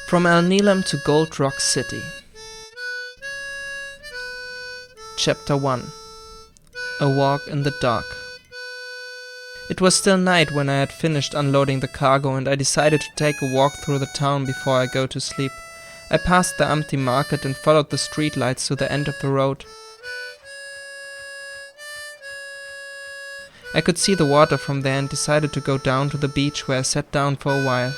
From El Nilam to Gold Rock City. Chapter 1. A Walk in the Dark. It was still night when I had finished unloading the cargo, and I decided to take a walk through the town before I go to sleep. I passed the empty market and followed the streetlights to the end of the road. I could see the water from there and decided to go down to the beach, where I sat down for a while.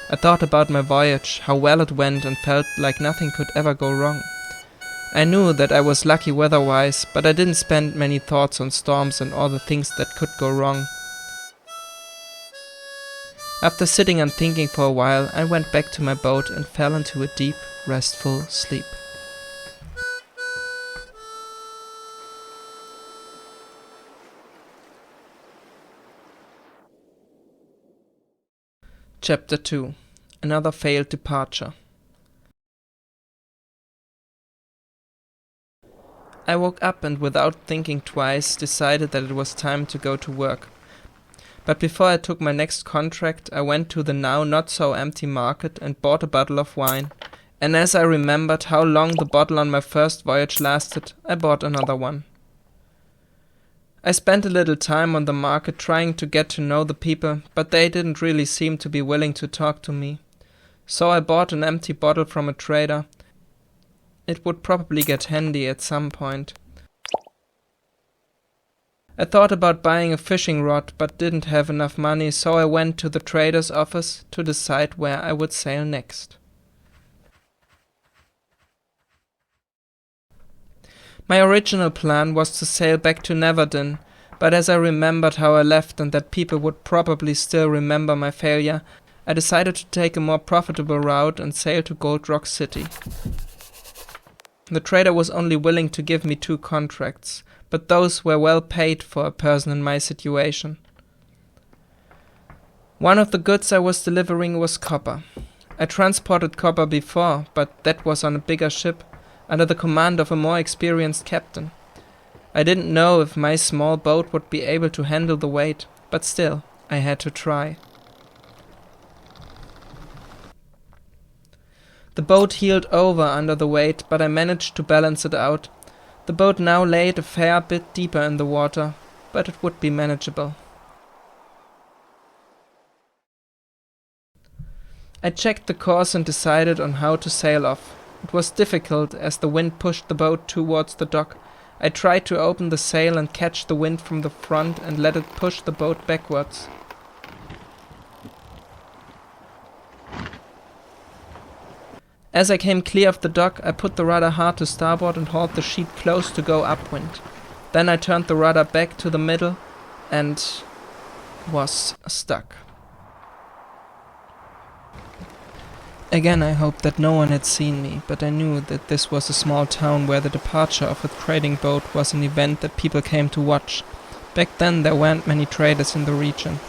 I thought about my voyage, how well it went, and felt like nothing could ever go wrong. I knew that I was lucky weather-wise, but I didn't spend many thoughts on storms and all the things that could go wrong. After sitting and thinking for a while, I went back to my boat and fell into a deep, restful sleep. Chapter 2. Another failed departure. I woke up and without thinking twice decided that it was time to go to work. But before I took my next contract, I went to the now not so empty market and bought a bottle of wine. And as I remembered how long the bottle on my first voyage lasted, I bought another one. I spent a little time on the market trying to get to know the people, but they didn't really seem to be willing to talk to me. So I bought an empty bottle from a trader. It would probably get handy at some point. I thought about buying a fishing rod, but didn't have enough money, so I went to the trader's office to decide where I would sail next. My original plan was to sail back to Neverdin, but as I remembered how I left and that people would probably still remember my failure, I decided to take a more profitable route and sail to Gold Rock City. The trader was only willing to give me 2 contracts, but those were well paid for a person in my situation. One of the goods I was delivering was copper. I transported copper before, but that was on a bigger ship, under the command of a more experienced captain. I didn't know if my small boat would be able to handle the weight, but still, I had to try. The boat heeled over under the weight, but I managed to balance it out. The boat now laid a fair bit deeper in the water, but it would be manageable. I checked the course and decided on how to sail off. It was difficult as the wind pushed the boat towards the dock. I tried to open the sail and catch the wind from the front and let it push the boat backwards. As I came clear of the dock, I put the rudder hard to starboard and hauled the sheet close to go upwind. Then I turned the rudder back to the middle and was stuck. Again, I hoped that no one had seen me, but I knew that this was a small town where the departure of a trading boat was an event that people came to watch. Back then there weren't many traders in the region.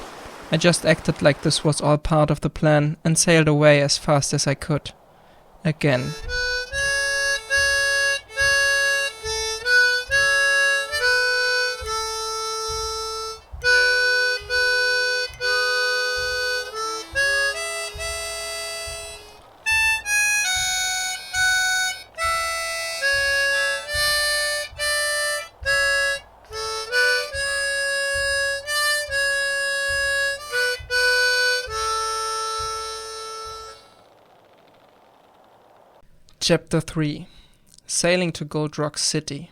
I just acted like this was all part of the plan and sailed away as fast as I could. Again. Chapter 3. Sailing to Gold Rock City.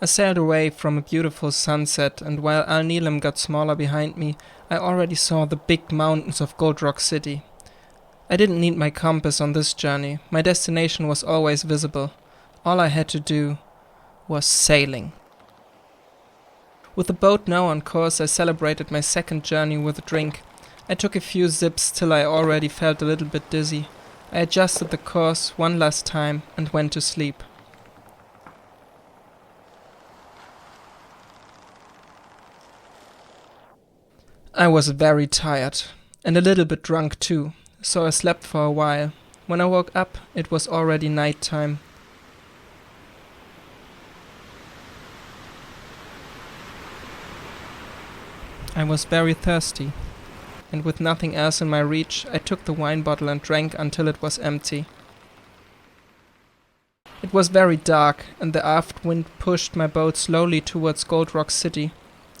I sailed away from a beautiful sunset, and while El Nilam got smaller behind me, I already saw the big mountains of Gold Rock City. I didn't need my compass on this journey. My destination was always visible. All I had to do was sailing. With the boat now on course, I celebrated my second journey with a drink. I took a few zips till I already felt a little bit dizzy. I adjusted the course one last time and went to sleep. I was very tired, and a little bit drunk too, so I slept for a while. When I woke up, it was already night time. I was very thirsty, and with nothing else in my reach, I took the wine bottle and drank until it was empty. It was very dark, and the aft wind pushed my boat slowly towards Gold Rock City.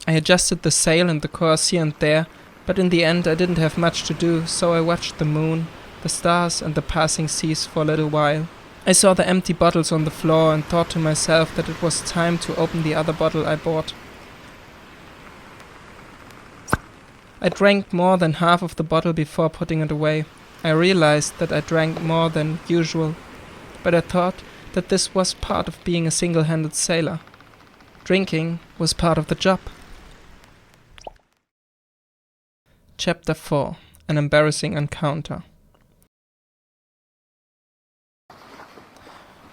I adjusted the sail and the course here and there, but in the end I didn't have much to do, so I watched the moon, the stars and the passing seas for a little while. I saw the empty bottles on the floor and thought to myself that it was time to open the other bottle I bought. I drank more than half of the bottle before putting it away. I realized that I drank more than usual, but I thought that this was part of being a single-handed sailor. Drinking was part of the job. Chapter 4: An Embarrassing Encounter.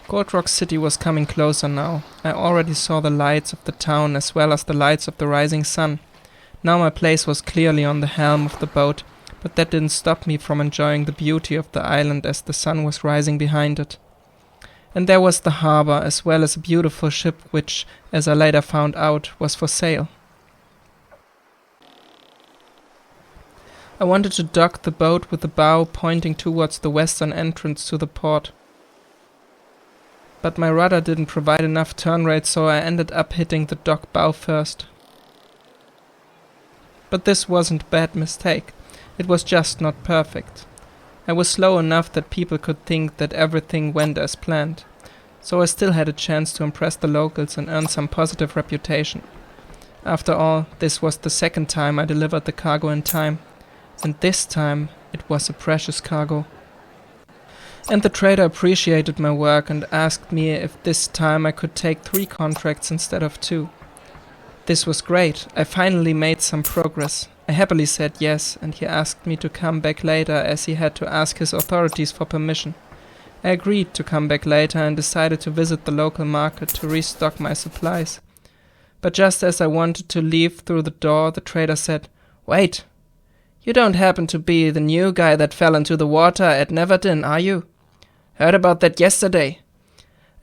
Gold Rock City was coming closer now. I already saw the lights of the town as well as the lights of the rising sun. Now my place was clearly on the helm of the boat, but that didn't stop me from enjoying the beauty of the island as the sun was rising behind it. And there was the harbor as well as a beautiful ship which, as I later found out, was for sale. I wanted to dock the boat with the bow pointing towards the western entrance to the port. But my rudder didn't provide enough turn rate, so I ended up hitting the dock bow first. But this wasn't a bad mistake. It was just not perfect. I was slow enough that people could think that everything went as planned, so I still had a chance to impress the locals and earn some positive reputation. After all, this was the second time I delivered the cargo in time, and this time it was a precious cargo. And the trader appreciated my work and asked me if this time I could take 3 contracts instead of 2. This was great. I finally made some progress. I happily said yes, and he asked me to come back later as he had to ask his authorities for permission. I agreed to come back later and decided to visit the local market to restock my supplies. But just as I wanted to leave through the door, the trader said, "Wait! You don't happen to be the new guy that fell into the water at Neverdin, are you? Heard about that yesterday."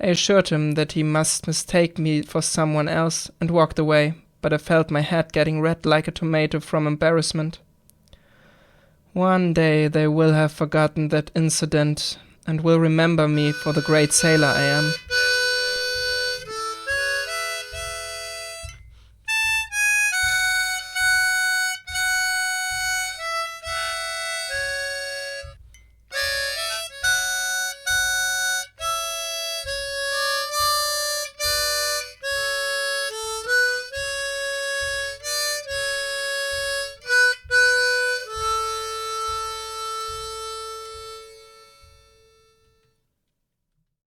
I assured him that he must mistake me for someone else and walked away, but I felt my head getting red like a tomato from embarrassment. One day they will have forgotten that incident and will remember me for the great sailor I am.